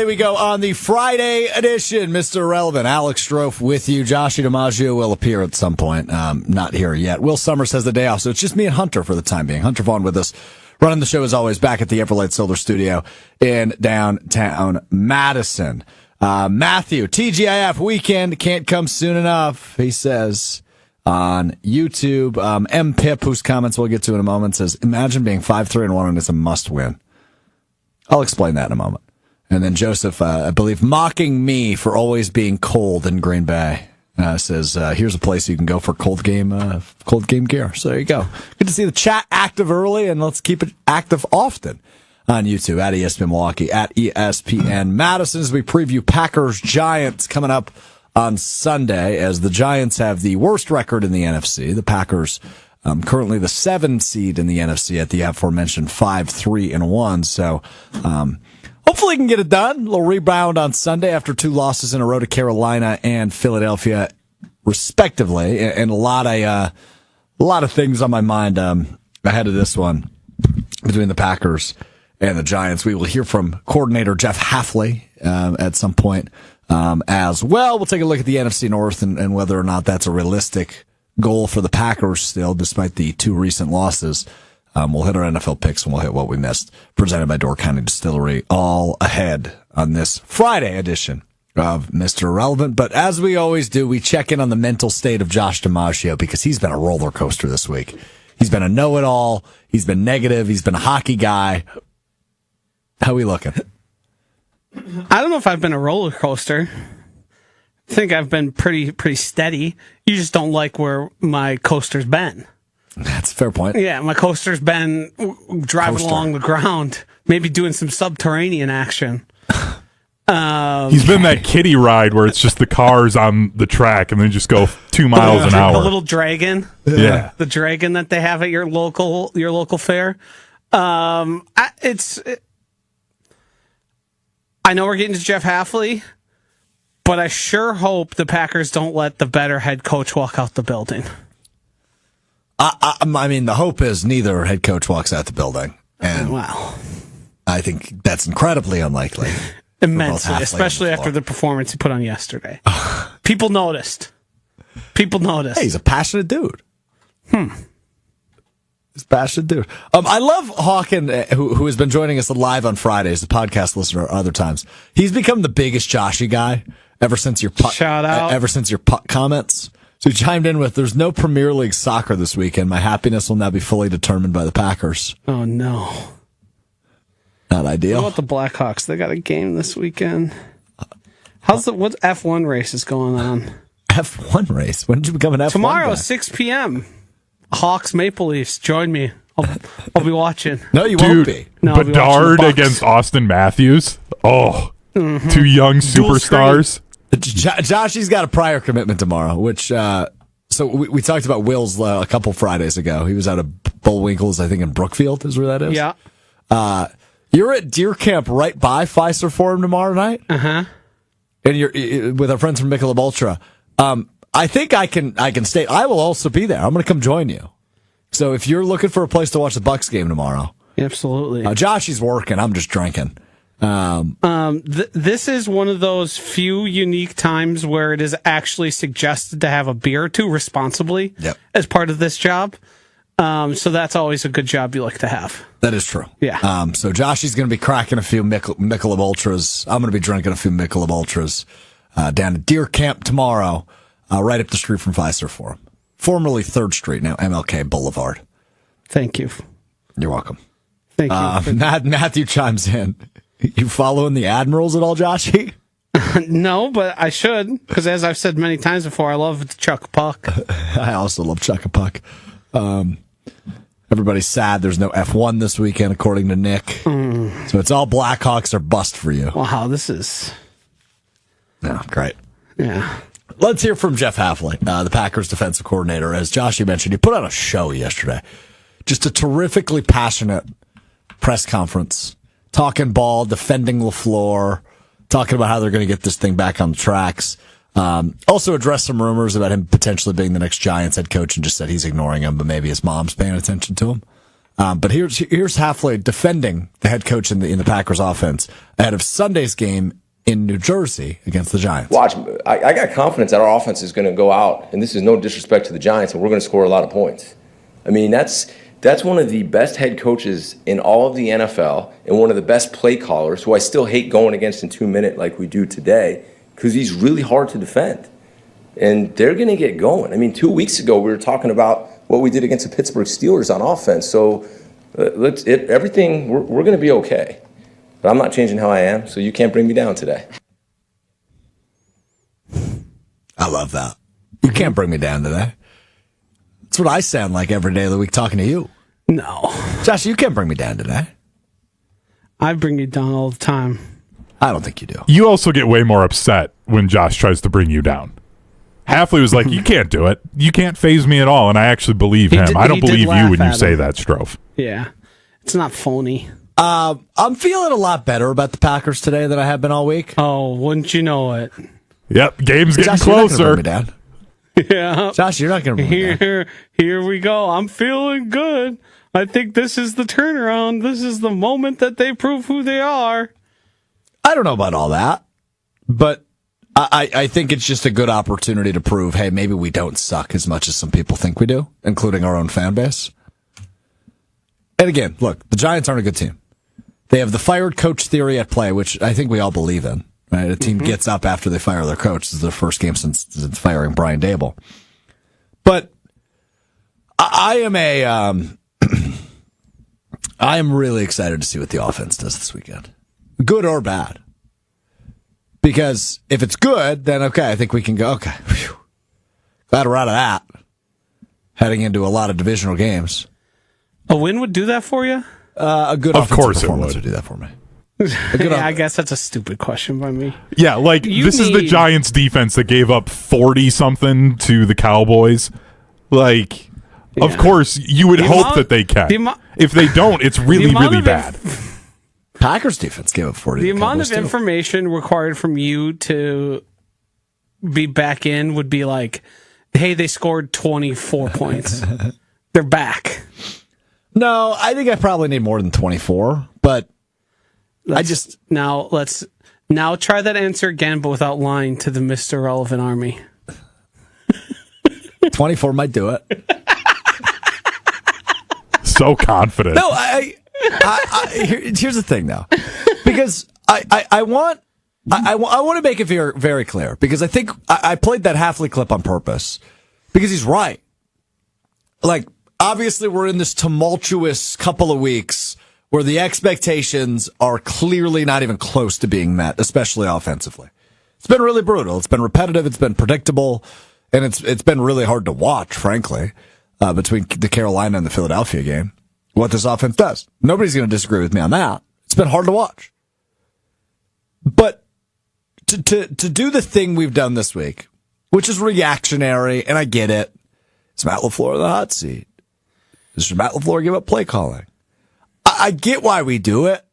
we go on the Friday edition. Mr. Irrelevant, Alex Strouf with you. JOSHY DiMaggio will appear at some point. Not here yet. Will Summers has the day off, so it's just me and Hunter for the time being. Hunter Vaughn with us, running the show as always, back at the Everlight Solar Studio in downtown Madison. Matthew, TGIF weekend can't come soon enough, he says on YouTube. M. Pip, whose comments we'll get to in a moment, says, imagine being 5-3-1 and it's a must win. I'll explain that in a moment. And then Joseph, I believe, mocking me for always being cold in Green Bay, says, here's a place you can go for cold game gear. So there you go. Good to see the chat active early, and let's keep it active often on YouTube, at ESPN Milwaukee, at ESPN Madison, as we preview Packers-Giants coming up on Sunday, as the Giants have the worst record in the NFC. The Packers currently the 7 seed in the NFC at the aforementioned 5-3-1. So hopefully can get it done. A little rebound on Sunday after 2 losses in a row to Carolina and Philadelphia, respectively, and a lot of things on my mind ahead of this one between the Packers and the Giants. We will hear from coordinator Jeff Hafley at some point as well. We'll take a look at the NFC North and whether or not that's a realistic goal for the Packers still, despite the 2 recent losses. We'll hit our NFL picks and we'll hit what we missed, presented by Door County Distillery, all ahead on this Friday edition of Mr. Irrelevant. But as we always do, we check in on the mental state of Josh DiMaggio, because he's been a roller coaster this week. He's been a know-it-all. He's been negative. He's been a hockey guy. How we looking? I don't know if I've been a roller coaster. I think I've been pretty steady. You just don't like where my coaster's been. That's a fair point. Yeah, my coaster's been driving along the ground, maybe doing some subterranean action. He's been that kiddie ride where it's just the cars on the track and then just go 2 miles an hour. The little dragon. Yeah. The dragon that they have at your local fair. I know we're getting to Jeff Hafley, but I sure hope the Packers don't let the better head coach walk out the building. I mean, the hope is neither head coach walks out the building. And wow. I think that's incredibly unlikely. Immensely, especially after the performance he put on yesterday. People noticed. Hey, he's a passionate dude. He's a passionate dude. I love Hawken, who has been joining us live on Fridays, the podcast listener other times. He's become the biggest JOSHY guy ever since your shout out. Ever since your comments. So he chimed in with, there's no Premier League soccer this weekend. My happiness will now be fully determined by the Packers. Oh, no. Not ideal. What about the Blackhawks? They got a game this weekend. What F1 race is going on? F1 race? When did you become an F1 Tomorrow, guy? 6 p.m. Hawks Maple Leafs. Join me. I'll be watching. No, you won't be. No, Bedard against Austin Matthews. Oh, 2 young superstars. Joshy's got a prior commitment tomorrow, which, so we talked about Will's a couple Fridays ago. He was out of Bullwinkle's, I think, in Brookfield is where that is. Yeah. You're at Deer Camp right by Fiserv Forum tomorrow night. Uh-huh. And you're with our friends from Michelob Ultra. I think I can stay. I will also be there. I'm going to come join you. So if you're looking for a place to watch the Bucks game tomorrow. Absolutely. Joshy's working. I'm just drinking. This is one of those few unique times where it is actually suggested to have a beer or 2 responsibly as part of this job. So that's always a good job you like to have. That is true. Yeah. So Joshy's going to be cracking a few Michelob Ultras. I'm going to be drinking a few Michelob Ultras down at Deer Camp tomorrow, right up the street from Fiserv Forum. Formerly 3rd Street, now MLK Boulevard. Thank you. You're welcome. Thank you. Matthew chimes in. You following the Admirals at all, Joshy? No, but I should, because as I've said many times before, I love Chuck Puck. I also love Chuck a Puck. Everybody's sad there's no F1 this weekend, according to Nick. So it's all Blackhawks or bust for you. Wow, this is... Yeah, great. Yeah. Let's hear from Jeff Hafley, the Packers defensive coordinator. As Joshy mentioned, he put on a show yesterday. Just a terrifically passionate press conference. Talking ball, defending LaFleur, talking about how they're going to get this thing back on the tracks. Also addressed some rumors about him potentially being the next Giants head coach and just said he's ignoring him, but maybe his mom's paying attention to him. But here's Hafley defending the head coach in the Packers offense ahead of Sunday's game in New Jersey against the Giants. Watch, I got confidence that our offense is going to go out, and this is no disrespect to the Giants, but we're going to score a lot of points. I mean, that's one of the best head coaches in all of the NFL and one of the best play callers, who I still hate going against in 2 minutes like we do today, because he's really hard to defend. And they're going to get going. I mean, 2 weeks ago, we were talking about what we did against the Pittsburgh Steelers on offense. So we're going to be okay. But I'm not changing how I am, so you can't bring me down today. I love that. You can't bring me down today. That's what I sound like every day of the week talking to you. No. Josh, you can't bring me down today. I bring you down all the time. I don't think you do. You also get way more upset when Josh tries to bring you down. Hafley was like, you can't do it. You can't phase me at all. And I actually believe him. I don't believe you when you say that, Strouf. Yeah. It's not phony. I'm feeling a lot better about the Packers today than I have been all week. Oh, wouldn't you know it? Yep, game's getting Josh, closer. You're not gonna bring me down. Yeah. Josh, you're not going to bring me down. Here we go. I'm feeling good. I think this is the turnaround. This is the moment that they prove who they are. I don't know about all that, but I think it's just a good opportunity to prove, hey, maybe we don't suck as much as some people think we do, including our own fan base. And again, look, the Giants aren't a good team. They have the fired coach theory at play, which I think we all believe in. Right? A team gets up after they fire their coach. This is their first game since firing Brian Dable. But I am really excited to see what the offense does this weekend, good or bad. Because if it's good, then okay, I think we can go. Okay, whew. Glad we're out of that. Heading into a lot of divisional games. A win would do that for you? A good offensive performance would do that for me. Yeah, I guess that's a stupid question by me. Yeah, like this is the Giants defense that gave up 40-something to the Cowboys. Like, of course, you would hope that they can. If they don't, it's really, really bad. Packers defense gave up 40. The amount of information required from you to be back in would be like, hey, they scored 24 points. They're back. No, I think I probably need more than 24, but let's try that answer again, but without lying to the Mr. Relevant Army. 24 might do it. So confident. No, here's the thing though, because I want to make it very, very clear, because I think I played that Hafley clip on purpose because he's right. Like, obviously we're in this tumultuous couple of weeks where the expectations are clearly not even close to being met, especially offensively. It's been really brutal. It's been repetitive. It's been predictable, and it's been really hard to watch, frankly, between the Carolina and the Philadelphia game, what this offense does. Nobody's going to disagree with me on that. It's been hard to watch. But to do the thing we've done this week, which is reactionary, and I get it, it's Matt LaFleur in the hot seat. Should Matt LaFleur give up play calling? I get why we do it,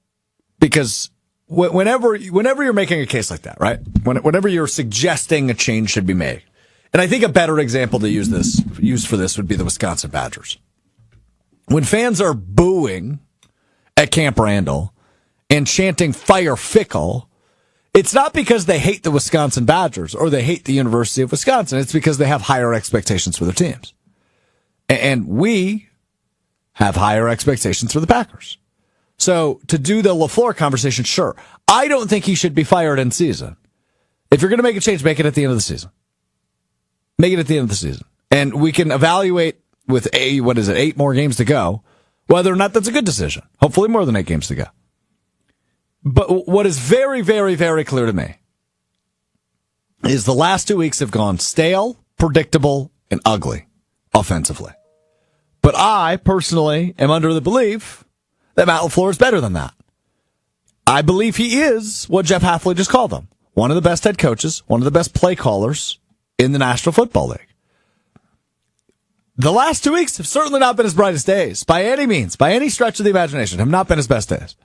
because whenever you're making a case like that, right? Whenever you're suggesting a change should be made, and I think a better example to use for this would be the Wisconsin Badgers. When fans are booing at Camp Randall and chanting "Fire Fickle," it's not because they hate the Wisconsin Badgers or they hate the University of Wisconsin. It's because they have higher expectations for their teams, and we have higher expectations for the Packers. So to do the LaFleur conversation, sure. I don't think he should be fired in season. If you're going to make a change, make it at the end of the season. Make it at the end of the season. And we can evaluate with 8 more games to go, whether or not that's a good decision. Hopefully more than 8 games to go. But what is very, very, very clear to me is the last 2 weeks have gone stale, predictable, and ugly offensively. But I, personally, am under the belief that Matt LaFleur is better than that. I believe he is what Jeff Hafley just called him. One of the best head coaches, one of the best play callers in the National Football League. The last 2 weeks have certainly not been his brightest days, by any means, by any stretch of the imagination, have not been his best days.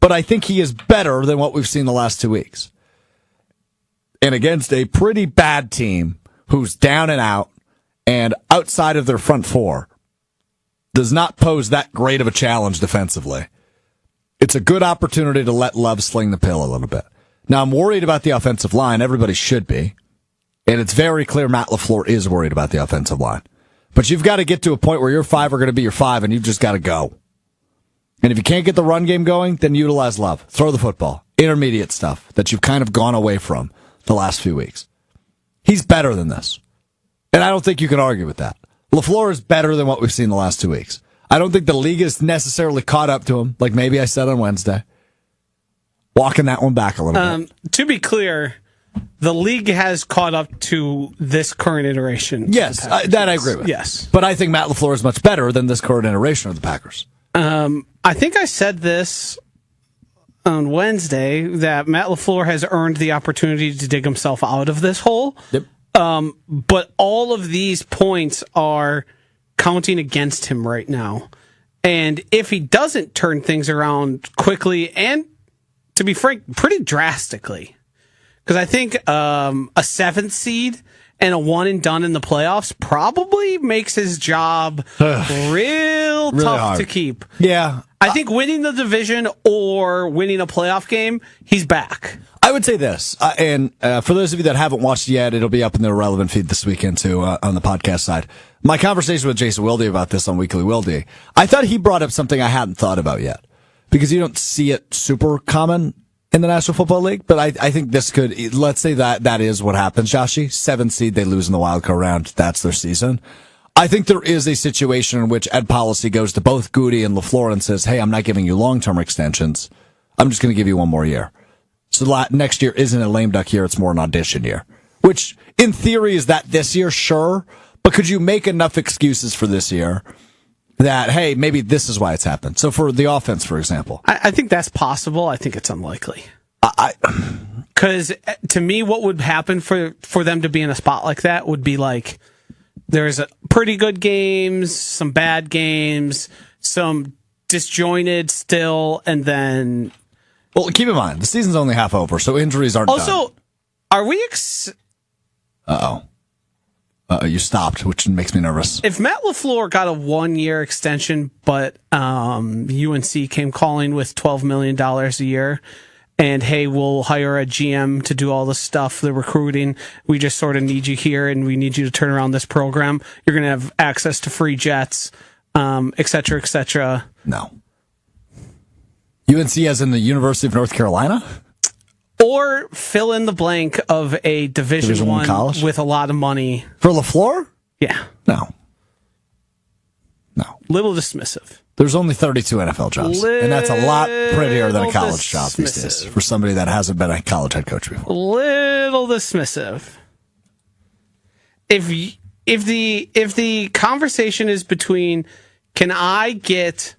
But I think he is better than what we've seen the last 2 weeks. And against a pretty bad team who's down and out and outside of their front four, does not pose that great of a challenge defensively. It's a good opportunity to let Love sling the pill a little bit. Now, I'm worried about the offensive line. Everybody should be. And it's very clear Matt LaFleur is worried about the offensive line. But you've got to get to a point where your 5 are going to be your 5, and you've just got to go. And if you can't get the run game going, then utilize Love. Throw the football. Intermediate stuff that you've kind of gone away from the last few weeks. He's better than this. And I don't think you can argue with that. LaFleur is better than what we've seen the last 2 weeks. I don't think the league is necessarily caught up to him, like maybe I said on Wednesday. Walking that one back a little bit. To be clear, the league has caught up to this current iteration. Yes, that I agree with. Yes. But I think Matt LaFleur is much better than this current iteration of the Packers. I think I said this on Wednesday, that Matt LaFleur has earned the opportunity to dig himself out of this hole. Yep. But all of these points are counting against him right now. And if he doesn't turn things around quickly and, to be frank, pretty drastically, because I think a 7th seed and a one and done in the playoffs probably makes his job real tough hard to keep. Yeah. I think winning the division or winning a playoff game, he's back. I would say this, and for those of you that haven't watched yet, it'll be up in the Irrelevant feed this weekend too, on the podcast side. My conversation with Jason Wilde about this on Weekly Wilde, I thought he brought up something I hadn't thought about yet, because you don't see it super common in the National Football League, but I think this could, let's say that is what happens, Joshi. 7th seed, they lose in the wild card round. That's their season. I think there is a situation in which Ed Policy goes to both Goody and LaFleur and says, hey, I'm not giving you long-term extensions. I'm just going to give you one more year. So next year isn't a lame duck year. It's more an audition year, which in theory is that this year. Sure. But could you make enough excuses for this year that, hey, maybe this is why it's happened? So for the offense, for example, I think that's possible. I think it's unlikely. Because to me, what would happen for them to be in a spot like that would be like, there's pretty good games, some bad games, some disjointed still, and then... Well, keep in mind, the season's only half over, so injuries aren't done. Also, are we... You stopped, which makes me nervous. If Matt LaFleur got a 1-year extension, but UNC came calling with $12 million a year, and hey, we'll hire a GM to do all the stuff, the recruiting, we just sort of need you here, and we need you to turn around this program, you're going to have access to free jets, et cetera, et cetera. No. UNC as in the University of North Carolina? Or fill in the blank of a Division I college with a lot of money. For LaFleur? Yeah. No. Little dismissive. There's only 32 NFL jobs. And that's a lot prettier than a college job these days for somebody that hasn't been a college head coach before. Little dismissive. If the conversation is between, can I get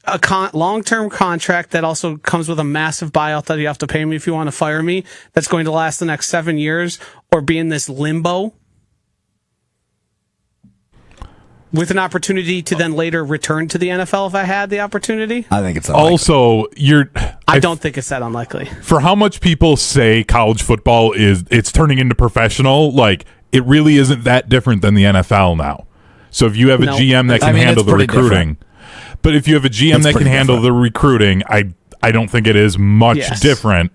a long-term contract that also comes with a massive buyout that you have to pay me if you want to fire me, that's going to last the next 7 years, or be in this limbo with an opportunity to then later return to the NFL if I had the opportunity? I think it's unlikely. Also, I don't think it's that unlikely. For how much people say college football it's turning into professional, like, it really isn't that different than the NFL now. So if you have a GM that can handle the recruiting... Different. But if you have a GM that can handle the recruiting, I don't think it is much different.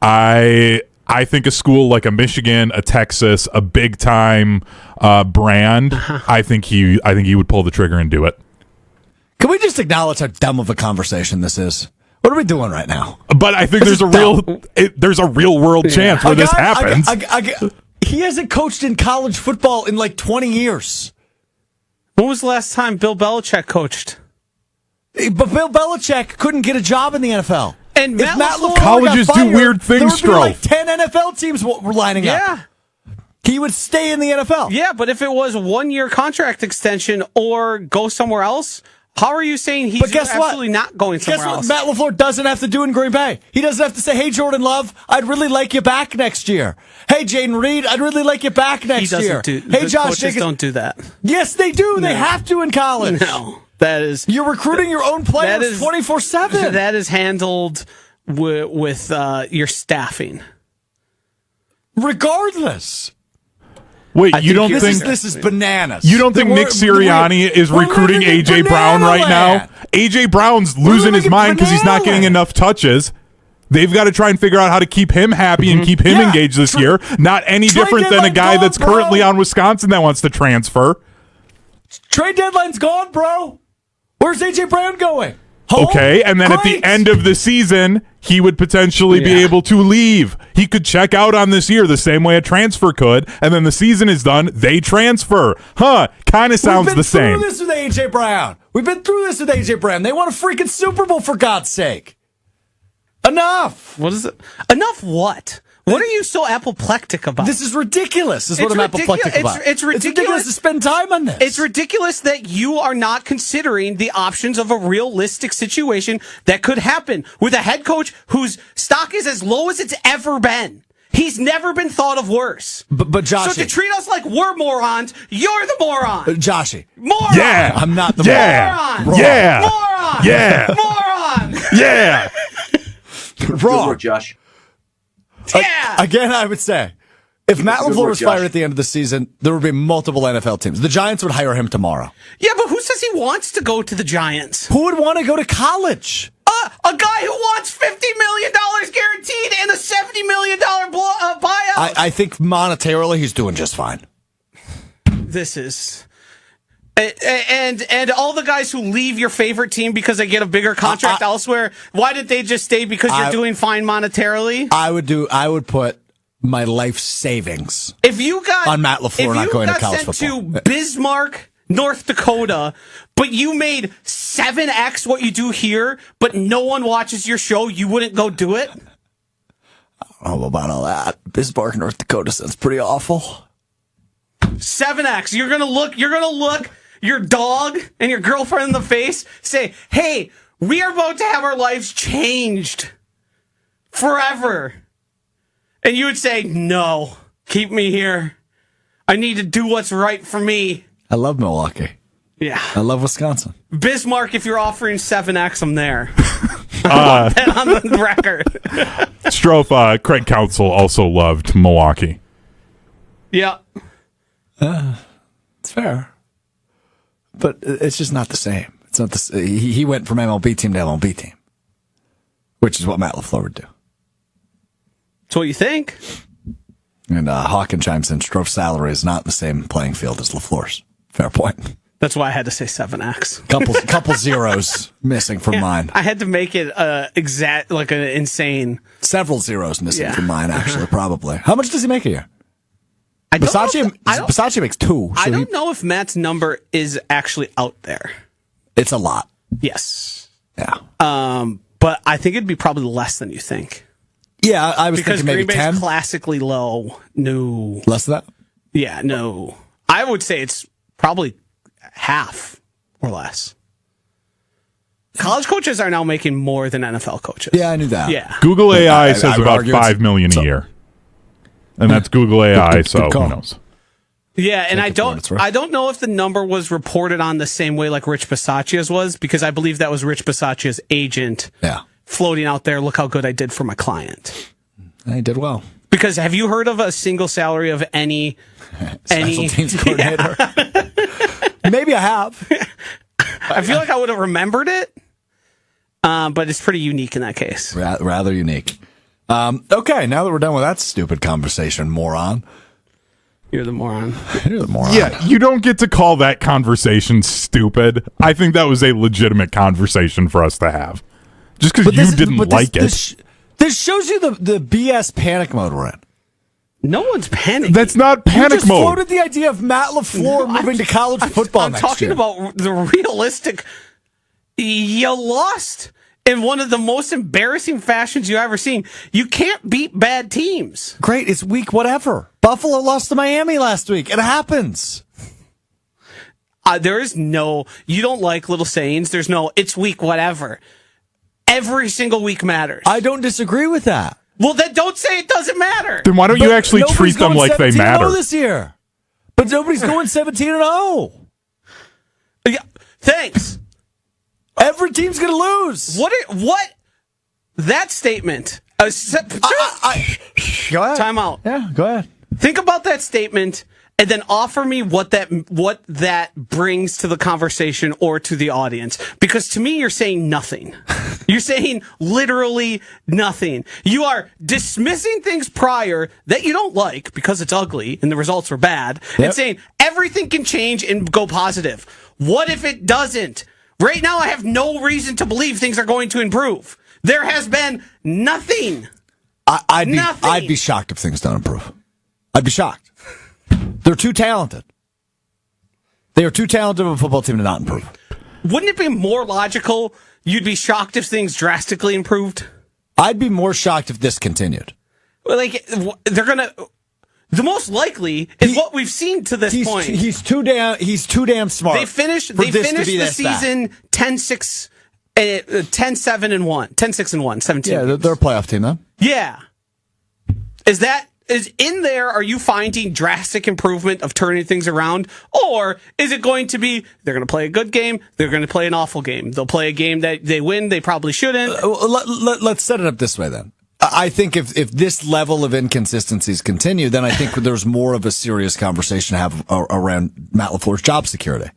I think a school like a Michigan, a Texas, a big time brand, I think he would pull the trigger and do it. Can we just acknowledge how dumb of a conversation this is? What are we doing right now? But I think there's a real world chance where this happens. He hasn't coached in college football in like 20 years. When was the last time Bill Belichick coached? But Bill Belichick couldn't get a job in the NFL. And Matt LaFleur colleges do weird things, there would be like 10 NFL teams were lining up. Yeah. He would stay in the NFL. Yeah, but if it was a 1-year contract extension or go somewhere else, how are you saying he's absolutely not going somewhere else? Guess what Matt LaFleur doesn't have to do in Green Bay? He doesn't have to say, hey, Jordan Love, I'd really like you back next year. Hey, Jaden Reed, I'd really like you back next year. Hey, Josh Jacobs don't do that. Yes, they do. No. They have to in college. No. You're recruiting your own players 24/7. That is handled with your staffing. Regardless. Wait, you don't think this is bananas? You don't think Nick Sirianni is recruiting AJ Brown right now? AJ Brown's losing his mind because he's not getting enough touches. They've got to try and figure out how to keep him happy and keep him engaged this year. Not any different than a guy that's currently on Wisconsin that wants to transfer. Trade deadline's gone, bro. Where's AJ Brown going? Home? Okay, and then at the end of the season, he would potentially be able to leave. He could check out on this year the same way a transfer could, and then the season is done, they transfer. Kind of sounds the same. We've been through this with AJ Brown. We've been through this with AJ Brown. They won a freaking Super Bowl, for God's sake. Enough. What is it? Enough what? What are you so apoplectic about? This is ridiculous, is what I'm apoplectic about. It's ridiculous to spend time on this. It's ridiculous that you are not considering the options of a realistic situation that could happen with a head coach whose stock is as low as it's ever been. He's never been thought of worse. But Joshy. So to treat us like we're morons, you're the moron. Joshy. Moron. Yeah. I'm not the moron. Wrong. Yeah. Moron. Yeah. Moron. Yeah. Wrong. Good, Josh. Yeah. Again, I would say, if Matt LaFleur was fired at the end of the season, there would be multiple NFL teams. The Giants would hire him tomorrow. Yeah, but who says he wants to go to the Giants? Who would want to go to college? A guy who wants $50 million guaranteed and a $70 million buyout. I think monetarily he's doing just fine. This is... And all the guys who leave your favorite team because they get a bigger contract elsewhere, why did they just stay because you're doing fine monetarily? I would put my life savings if you got on Matt LaFleur not going to college sent football. To Bismarck, North Dakota, but you made 7x what you do here, but no one watches your show, you wouldn't go do it? I don't know about all that. Bismarck, North Dakota sounds pretty awful. 7x. You're gonna look your dog and your girlfriend in the face, say, hey, we are about to have our lives changed forever. And you would say, no, keep me here. I need to do what's right for me. I love Milwaukee. Yeah. I love Wisconsin. Bismarck, if you're offering 7x, I'm there. I want that on the record. Strouf, Craig Counsell also loved Milwaukee. Yeah. It's fair. But it's just not the same. It's not the. He went from MLB team to MLB team, which is what Matt LaFleur would do. That's what you think. And Hawken chimes in, Strouf's salary is not the same playing field as LaFleur's. Fair point. That's why I had to say 7x. Couple zeros missing from mine. I had to make it exact, like an insane. Several zeros missing from mine, actually, probably. How much does he make a year? Bisaccia makes 2. So I don't know if Matt's number is actually out there. It's a lot. Yes. Yeah. But I think it'd be probably less than you think. Yeah, I was because thinking maybe Green Bay's 10. classically low. No. Less than that? Yeah, no. I would say it's probably half or less. College coaches are now making more than NFL coaches. Yeah, I knew that. Yeah. Google AI says about $5 million a year. And that's Google AI, so who knows? Yeah, and I don't know if the number was reported on the same way like Rich Bisaccia's was, because I believe that was Rich Bisaccia's agent floating out there, look how good I did for my client. He did well. Because have you heard of a single salary of any special teams coordinator? Maybe I have. I feel like I would have remembered it, but it's pretty unique in that case. Rather unique. Okay, now that we're done with that stupid conversation, moron. You're the moron. You're the moron. Yeah, you don't get to call that conversation stupid. I think that was a legitimate conversation for us to have. Just because you didn't like it. This shows you the BS panic mode we're in. No one's panicking. That's not panic you just mode. Floated the idea of Matt LaFleur moving to college football next year. I'm talking about the realistic. You lost in one of the most embarrassing fashions you've ever seen. You can't beat bad teams. Great, it's week whatever. Buffalo lost to Miami last week. It happens. There is no, you don't like little sayings. There's no, it's week whatever. Every single week matters. I don't disagree with that. Well, then don't say it doesn't matter. Then why don't you actually treat them like they matter? This year. But nobody's going 17-0. Yeah, thanks. Every team's going to lose. What? That statement. Go ahead. Time out. Yeah, go ahead. Think about that statement and then offer me what that brings to the conversation or to the audience. Because to me, you're saying nothing. You're saying literally nothing. You are dismissing things prior that you don't like because it's ugly and the results were bad, and saying everything can change and go positive. What if it doesn't? Right now, I have no reason to believe things are going to improve. There has been nothing. I'd be shocked if things don't improve. I'd be shocked. They're too talented. They are too talented of a football team to not improve. Wouldn't it be more logical you'd be shocked if things drastically improved? I'd be more shocked if this continued. Like, they're going to... The most likely is what we've seen to this point. He's too damn smart. They finished the season 10-6... 10-7-1, 10-6-1, 17. Yeah, they're a playoff team, though. Yeah. Is in there, are you finding drastic improvement of turning things around? Or is it going to be, they're going to play a good game, they're going to play an awful game. They'll play a game that they win, they probably shouldn't. Let's set it up this way, then. I think if this level of inconsistencies continue, then I think there's more of a serious conversation to have around Matt LaFleur's job security.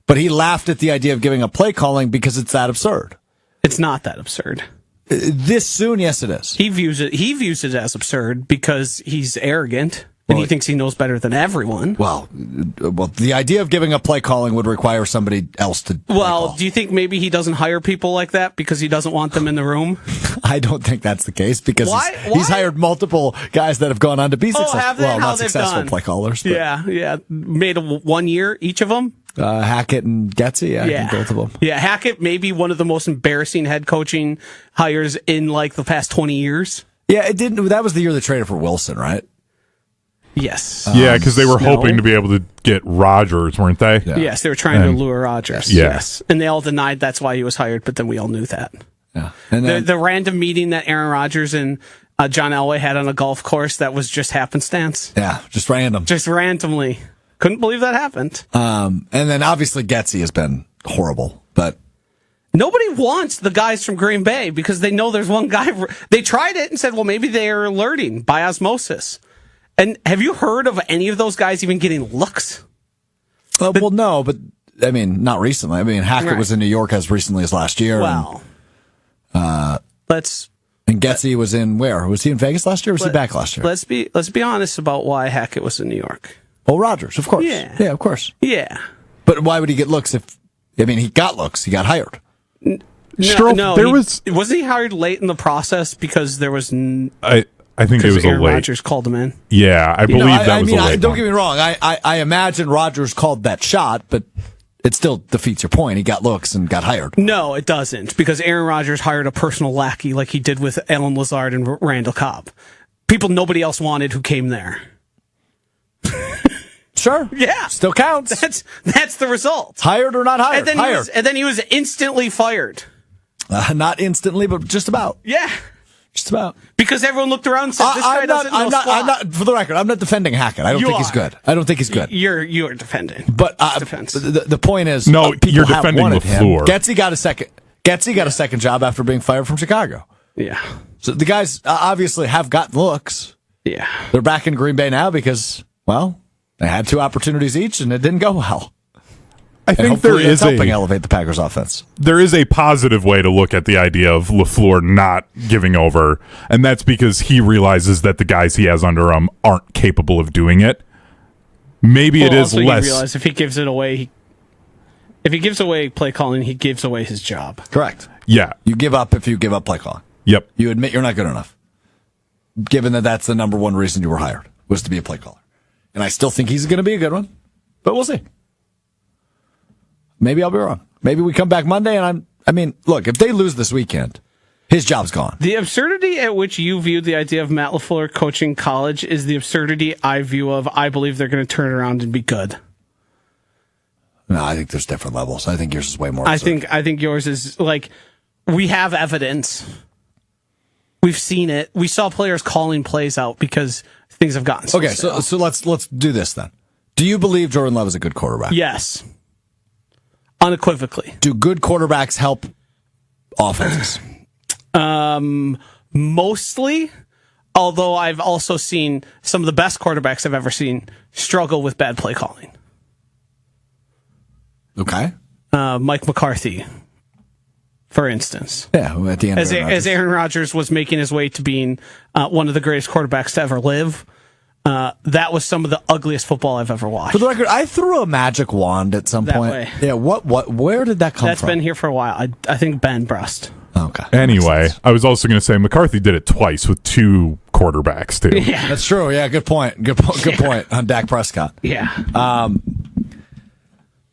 But he laughed at the idea of giving up play calling because it's that absurd. It's not that absurd. This soon, yes, it is. He views it as absurd because he's arrogant and he thinks he knows better than everyone. Well, the idea of giving up play calling would require somebody else to. Well, do you think maybe he doesn't hire people like that because he doesn't want them in the room? I don't think that's the case because he's hired multiple guys that have gone on to be successful. Have they? Well, How not successful play callers. But. Yeah. Made 1 year each of them. Hackett and Getsy, I think both of them. Yeah, Hackett may be one of the most embarrassing head coaching hires in like the past 20 years. Yeah, it didn't. That was the year they traded for Wilson, right? Yes. Yeah, because they were hoping to be able to get Rodgers, weren't they? Yeah. Yes, they were trying to lure Rodgers. Yes. And they all denied that's why he was hired, but then we all knew that. Yeah. And then, the random meeting that Aaron Rodgers and John Elway had on a golf course, that was just happenstance. Yeah, just random. Just randomly. Couldn't believe that happened. And then obviously Getsy has been horrible, but nobody wants the guys from Green Bay because they know there's one guy. They tried it and said, well, maybe they are alerting by osmosis. And have you heard of any of those guys even getting looks? Well, no, but I mean, not recently. I mean, Hackett was in New York as recently as last year. Well, and Getsy was in where? Was he in Vegas last year or was he back last year? Let's be honest about why Hackett was in New York. Oh, Rodgers, of course. Yeah, of course. Yeah. But why would he get looks if, I mean, he got looks. He got hired. Wasn't he hired late in the process because there was... I think it was Aaron a late. Rodgers called him in. Yeah, I believe that was a late. Don't get me wrong. I imagine Rodgers called that shot, but it still defeats your point. He got looks and got hired. No, it doesn't, because Aaron Rodgers hired a personal lackey like he did with Alan Lazard and Randall Cobb. People nobody else wanted who came there. Sure. Yeah. Still counts. That's the result. Hired or not hired? And then he was instantly fired. Not instantly, but just about. Yeah. Just about. Because everyone looked around and said, this guy doesn't know squat. I'm not, for the record, I'm not defending Hackett. I don't think he's good. I don't think he's good. You're defending. But the point is, no, you're defending LaFleur. Getsy got a second job after being fired from Chicago. Yeah. So the guys obviously have gotten looks. Yeah. They're back in Green Bay now because, well, they had 2 opportunities each and it didn't go well. I think there is helping elevate the Packers offense. There is a positive way to look at the idea of LaFleur not giving over, and that's because he realizes that the guys he has under him aren't capable of doing it. Maybe it is less. You realize if he gives it away, if he gives away play calling, he gives away his job. Correct. Yeah. You give up if you give up play calling. Yep. You admit you're not good enough. Given that that's the number one reason you were hired, was to be a play caller. And I still think he's going to be a good one, but we'll see. Maybe I'll be wrong. Maybe we come back Monday and I mean, look, if they lose this weekend, his job's gone. The absurdity at which you view the idea of Matt LaFleur coaching college is the absurdity I view of, I believe they're going to turn around and be good. No, I think there's different levels. I think yours is way more absurd. I think yours is like, we have evidence. We've seen it. We saw players calling plays out because things have gotten okay. So let's do this then. Do you believe Jordan Love is a good quarterback? Yes, unequivocally. Do good quarterbacks help offenses? Mostly, a Although I've also seen some of the best quarterbacks I've ever seen struggle with bad play calling. Okay. Mike McCarthy, for instance. Yeah, at the end as Aaron Rodgers was making his way to being one of the greatest quarterbacks to ever live, that was some of the ugliest football I've ever watched. For the record, I threw a magic wand at some point. Way. Yeah, where did that come from? That's been here for a while. I think Ben Brust. Okay. Anyway, I was also going to say McCarthy did it twice with 2 quarterbacks too. Yeah, that's true. Yeah, good point. Good point on Dak Prescott. Yeah.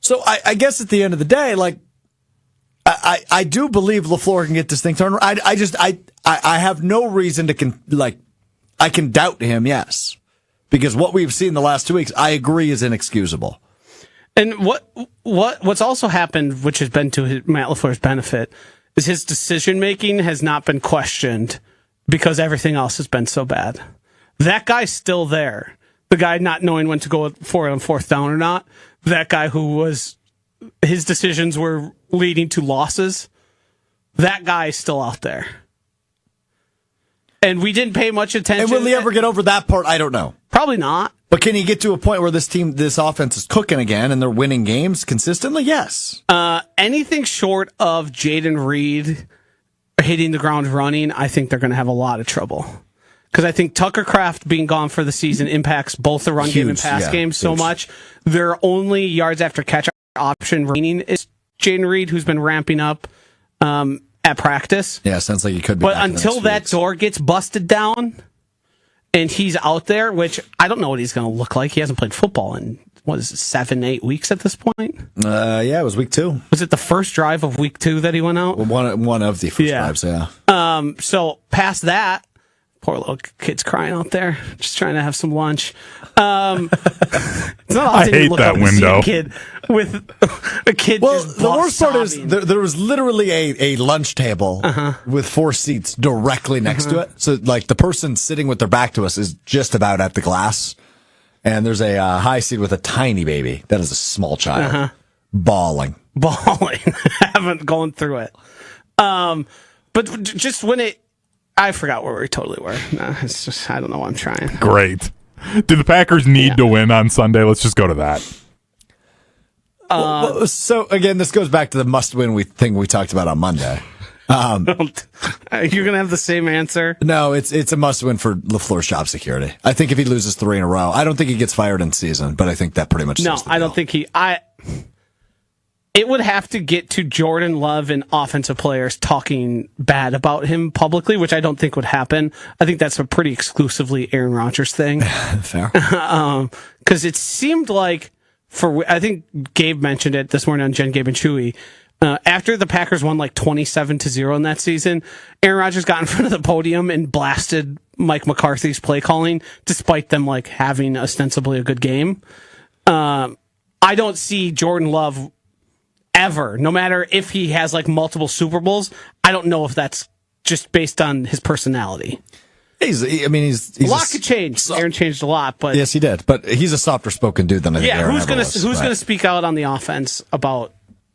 So I guess at the end of the day, like, I do believe LaFleur can get this thing turned around. I have no reason to I can doubt him. Yes, because what we've seen the last 2 weeks, I agree, is inexcusable. And what's also happened, which has been to Matt LaFleur's benefit, is his decision making has not been questioned because everything else has been so bad. That guy's still there. The guy not knowing when to go for it on 4th down or not. That guy his decisions were leading to losses. That guy is still out there. And we didn't pay much attention. And will he ever get over that part? I don't know. Probably not. But can he get to a point where this offense is cooking again and they're winning games consistently? Yes. Anything short of Jaden Reed hitting the ground running, I think they're going to have a lot of trouble. Because I think Tucker Kraft being gone for the season impacts both the run game and pass game so much. Their only yards after catch option remaining is Jaden Reed, who's been ramping up at practice. Yeah, sounds like he could be. But until that door gets busted down and he's out there, which I don't know what he's going to look like. He hasn't played football in, 7-8 weeks at this point? Yeah, it was week 2. Was it the first drive of week 2 that he went out? Well, one of the first drives, yeah. So past that, poor little kid's crying out there, just trying to have some lunch. It's not I hate that window. A kid. Well, just the worst part is sobbing. there was literally a lunch table with 4 seats directly next to it. So, like, the person sitting with their back to us is just about at the glass, and there's a high seat with a tiny baby. That is a small child bawling, haven't gone through it. But just when I forgot where we totally were. No, it's just, I don't know why I'm trying. Great. Do the Packers need to win on Sunday? Let's just go to that. So, again, this goes back to the must-win thing we talked about on Monday. You're going to have the same answer? No, it's a must-win for LaFleur's job security. I think if he loses 3 in a row, I don't think he gets fired in season, but I think that pretty much No, I don't think it would have to get to Jordan Love and offensive players talking bad about him publicly, which I don't think would happen. I think that's a pretty exclusively Aaron Rodgers thing. Fair. Because it seemed like, I think Gabe mentioned it this morning on Jen, Gabe, and Chewy. After the Packers won like 27-0 in that season, Aaron Rodgers got in front of the podium and blasted Mike McCarthy's play calling, despite them like having ostensibly a good game. I don't see Jordan Love ever, no matter if he has like multiple Super Bowls. I don't know if that's just based on his personality. He's a lot could change. Aaron changed a lot, but yes, he did. But he's a softer spoken dude than I think Aaron who's gonna speak out on the offense about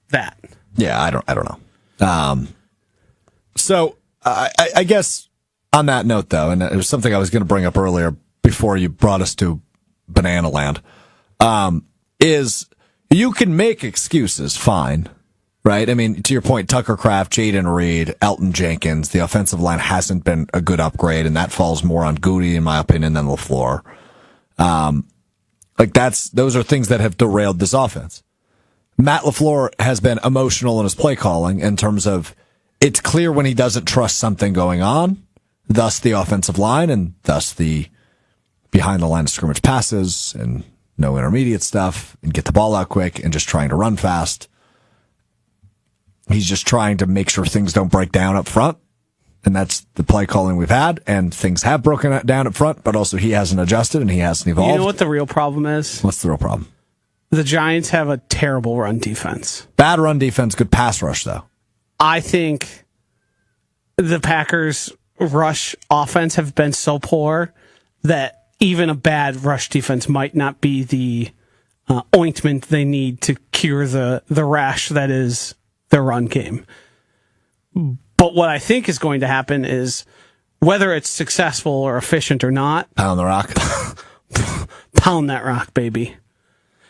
that? Yeah, I don't know. So I guess on that note, though, and it was something I was going to bring up earlier before you brought us to Banana Land, is you can make excuses, fine, right? I mean, to your point, Tucker Kraft, Jaden Reed, Elton Jenkins, the offensive line hasn't been a good upgrade, and that falls more on Goody, in my opinion, than LaFleur. Those are things that have derailed this offense. Matt LaFleur has been emotional in his play calling in terms of it's clear when he doesn't trust something going on, thus the offensive line, and thus the behind the line of scrimmage passes and no intermediate stuff, and get the ball out quick and just trying to run fast. He's just trying to make sure things don't break down up front. And that's the play calling we've had, and things have broken down up front, but also he hasn't adjusted and he hasn't evolved. You know what the real problem is? What's the real problem? The Giants have a terrible run defense. Bad run defense, good pass rush, though. I think the Packers' rush offense have been so poor that even a bad rush defense might not be the ointment they need to cure the rash that is their run game. But what I think is going to happen is whether it's successful or efficient or not. Pound the rock. Pound that rock, baby.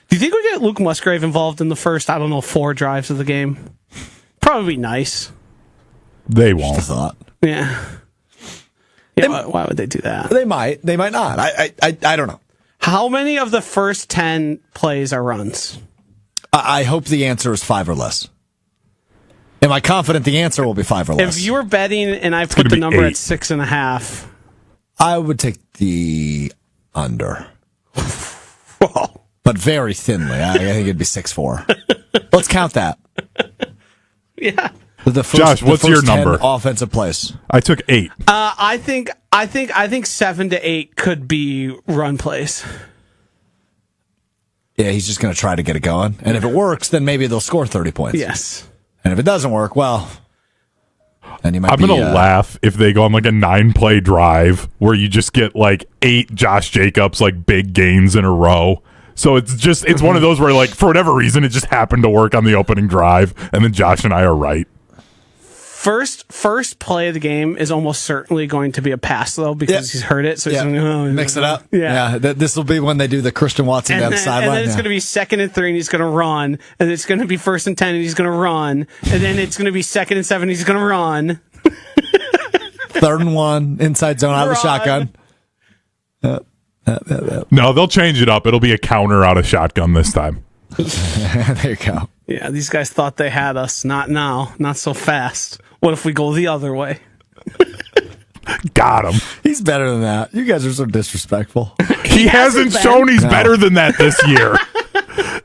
Do you think we get Luke Musgrave involved in the first, 4 drives of the game? Probably nice. They won't. Just a thought. Yeah. Yeah, why would they do that? They might. They might not. I don't know. How many of the first 10 plays are runs? I hope the answer is 5 or less. Am I confident the answer will be 5 or less? If you were betting and I put the number 8. At 6.5, I would take the under. Whoa. But very thinly. I think it'd be 6-4. Let's count that. Yeah. Josh, what's your number? Offensive plays. I took 8. I think 7 to 8 could be run plays. Yeah, he's just going to try to get it going. And if it works, then maybe they'll score 30 points. Yes. And if it doesn't work, well, then you might I'm going to laugh if they go on like a 9-play drive where you just get like 8 Josh Jacobs, like big gains in a row. So it's one of those where like for whatever reason, it just happened to work on the opening drive. And then Josh and I are right. First play of the game is almost certainly going to be a pass, though, because he's heard it. So he's going to mix it up. Yeah. This will be when they do the Christian Watson down the sideline. And then it's going to be 2nd and 3, and he's going to run. And it's going to be 1st and 10, and he's going to run. And then it's going to be 2nd and 7, and he's going to run. 3rd and 1, inside zone out of the shotgun. No, they'll change it up. It'll be a counter out of shotgun this time. There you go. Yeah, these guys thought they had us. Not now. Not so fast. What if we go the other way? Got him. He's better than that. You guys are so disrespectful. He hasn't shown he's better than that this year.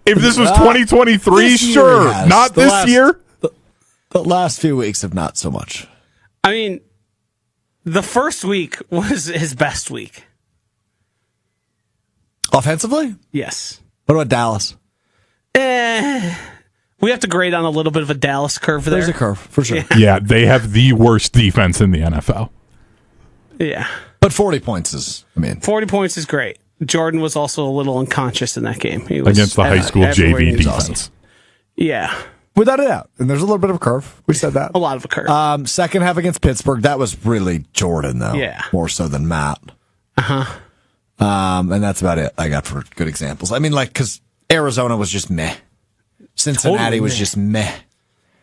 If this was 2023, sure. Not this year. The last few weeks have not so much. I mean, the first week was his best week. Offensively? Yes. What about Dallas? We have to grade on a little bit of a Dallas curve there. There's a curve, for sure. Yeah, they have the worst defense in the NFL. Yeah. But 40 points is, 40 points is great. Jordan was also a little unconscious in that game. He was against the high school JV defense. Awesome. Yeah. Without a doubt. And there's a little bit of a curve. We said that. A lot of a curve. Second half against Pittsburgh, that was really Jordan, though. Yeah. More so than Matt. Uh-huh. And that's about it I got for good examples. Because Arizona was just meh. Cincinnati was just meh.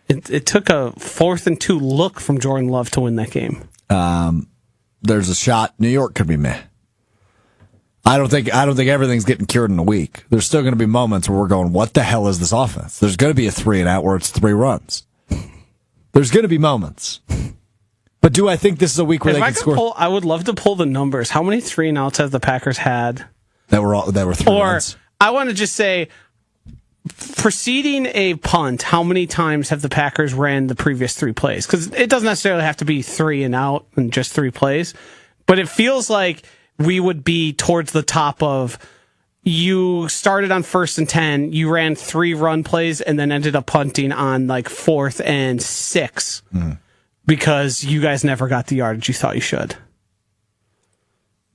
It took a 4th and 2 look from Jordan Love to win that game. There's a shot New York could be meh. I don't think everything's getting cured in a week. There's still going to be moments where we're going, what the hell is this offense? There's going to be a 3 and out where it's 3 runs. There's going to be moments. But do I think this is a week where they can score? I would love to pull the numbers. How many 3 and outs have the Packers had? That were 3 runs. I want to just say, preceding a punt, how many times have the Packers ran the previous 3 plays? Because it doesn't necessarily have to be 3 and out and just 3 plays, but it feels like we would be towards the top of, you started on 1st and 10, you ran 3 run plays, and then ended up punting on like 4th and 6 because you guys never got the yardage you thought you should.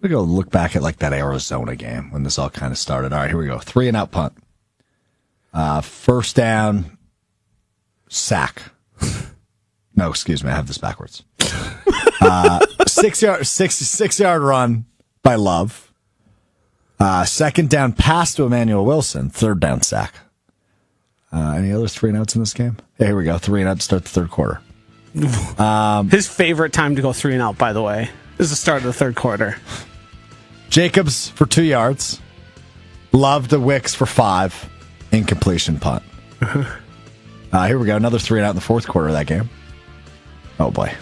We go look back at like that Arizona game when this all kind of started. All right, here we go. 3 and out punt. 1st down, sack. No, excuse me, I have this backwards. 6-yard run by Love. 2nd down pass to Emmanuel Wilson. 3rd down sack. Any other 3 and outs in this game? Yeah, here we go. 3 and out to start the 3rd quarter. His favorite time to go 3 and out, by the way, is the start of the 3rd quarter. Jacobs for 2 yards. Love to Wicks for 5. Incompletion punt. Here we go. Another 3 and out in the 4th quarter of that game. Oh, boy.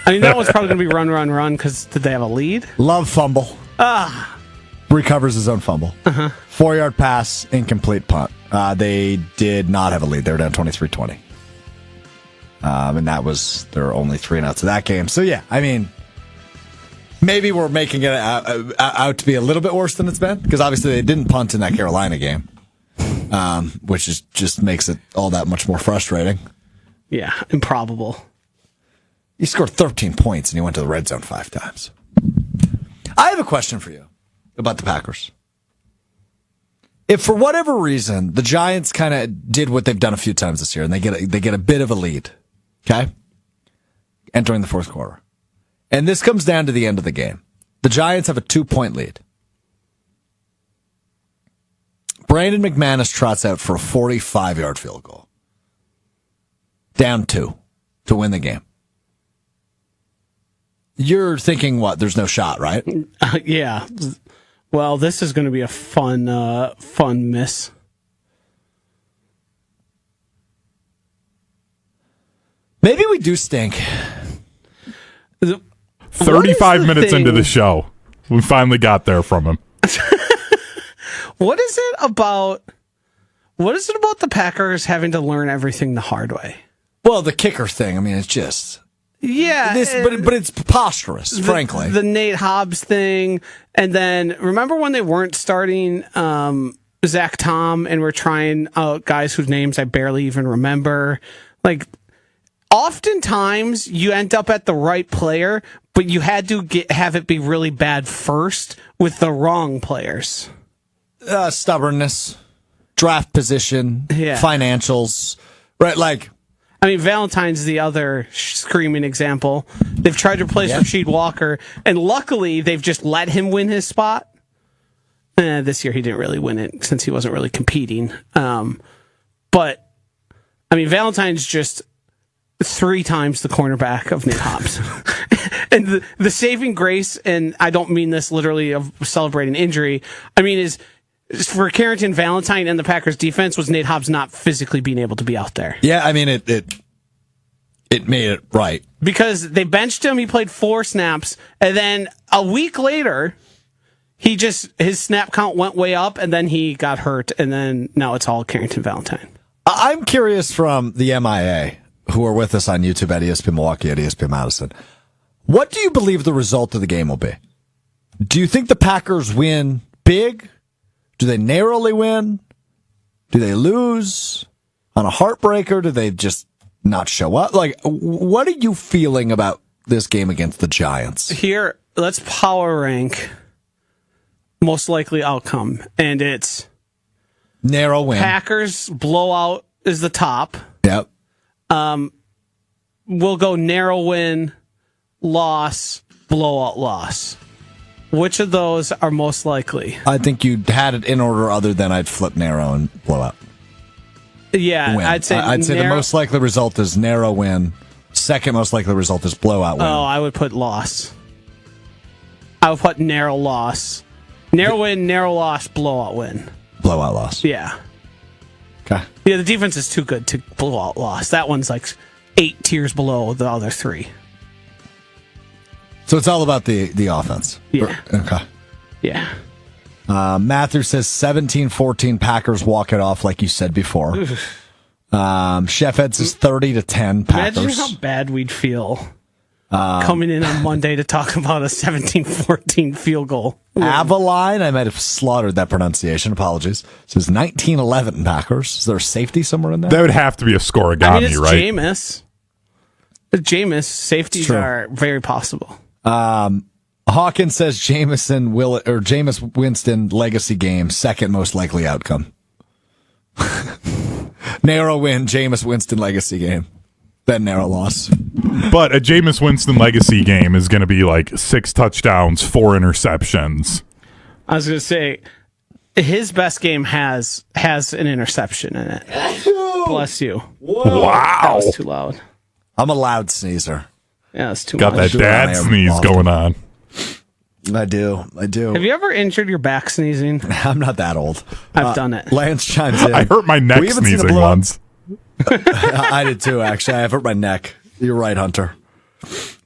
I mean, that one's probably going to be run, because did they have a lead? Love fumble. Recovers his own fumble. 4-yard pass, incomplete punt. They did not have a lead. They were down 23-20. And that was their only 3 and outs of that game. So, yeah, maybe we're making it out to be a little bit worse than it's been, because obviously they didn't punt in that Carolina game, which just makes it all that much more frustrating. Yeah, improbable. He scored 13 points and he went to the red zone 5 times. I have a question for you about the Packers. If for whatever reason the Giants kind of did what they've done a few times this year and they get a bit of a lead, okay, entering the 4th quarter, And this comes down to the end of the game. The Giants have a 2-point lead. Brandon McManus trots out for a 45-yard field goal. Down 2 to win the game. You're thinking, what? There's no shot, right? Yeah. Well, this is going to be a fun miss. Maybe we do stink. 35 minutes into the show, we finally got there from him. What is it about the Packers having to learn everything the hard way? Well, the kicker thing, I mean, it's just... Yeah. But it's preposterous, frankly. The Nate Hobbs thing, and then remember when they weren't starting Zach Tom and were trying out guys whose names I barely even remember? Like, oftentimes you end up at the right player, but you had to have it be really bad first with the wrong players. Stubbornness, draft position, financials, right? Like, I mean, Valentine's the other screaming example. They've tried to replace Rasheed Walker, and luckily they've just let him win his spot. This year he didn't really win it since he wasn't really competing. But, I mean, Valentine's just 3 times the cornerback of Nate Hobbs. And the saving grace, and I don't mean this literally of celebrating injury, I mean is for Carrington Valentine and the Packers defense was Nate Hobbs not physically being able to be out there. Yeah, I mean, it made it right. Because they benched him, he played 4 snaps, and then a week later, his snap count went way up, and then he got hurt, and then now it's all Carrington Valentine. I'm curious from the MIA, who are with us on YouTube at ESPN Milwaukee, at ESPN Madison, what do you believe the result of the game will be? Do you think the Packers win big? Do they narrowly win? Do they lose on a heartbreaker? Do they just not show up? Like, what are you feeling about this game against the Giants? Here, let's power rank most likely outcome. And it's narrow win. Packers blowout is the top. Yep. We'll go narrow win, loss, blowout, loss. Which of those are most likely? I think you had it in order other than I'd flip narrow and blowout. Yeah, win. I'd say the most likely result is narrow win. Second most likely result is blowout win. Oh, I would put loss. I would put narrow loss. Narrow win, narrow loss, blowout win. Blowout loss. Yeah. Okay. Yeah, the defense is too good to blowout loss. That one's like 8 tiers below the other 3. So it's all about the offense. Yeah. Okay. Yeah. Matthew says 17-14 Packers walk it off, like you said before. Chef Ed says 30-10 Packers. Imagine how bad we'd feel coming in on Monday to talk about a 17-14 field goal. Avaline, I might have slaughtered that pronunciation. Apologies. Says 19-11 Packers. Is there a safety somewhere in there? That would have to be a scorigami, it's right? Jameis. Jameis, safeties are very possible. Hawkins says Jameis Winston legacy game, second most likely outcome. Narrow win, Jameis Winston legacy game, then narrow loss. But a Jameis Winston legacy game is going to be like 6 touchdowns, 4 interceptions. I was going to say his best game has an interception in it. Bless you. Whoa. That was too loud. I'm a loud sneezer. Yeah, that's too Got much. that dad sneeze going on. I do. Have you ever injured your back sneezing? I'm not that old. I've done it. Lance chimes in. I hurt my neck sneezing once. I did too, actually. I've hurt my neck. You're right, Hunter.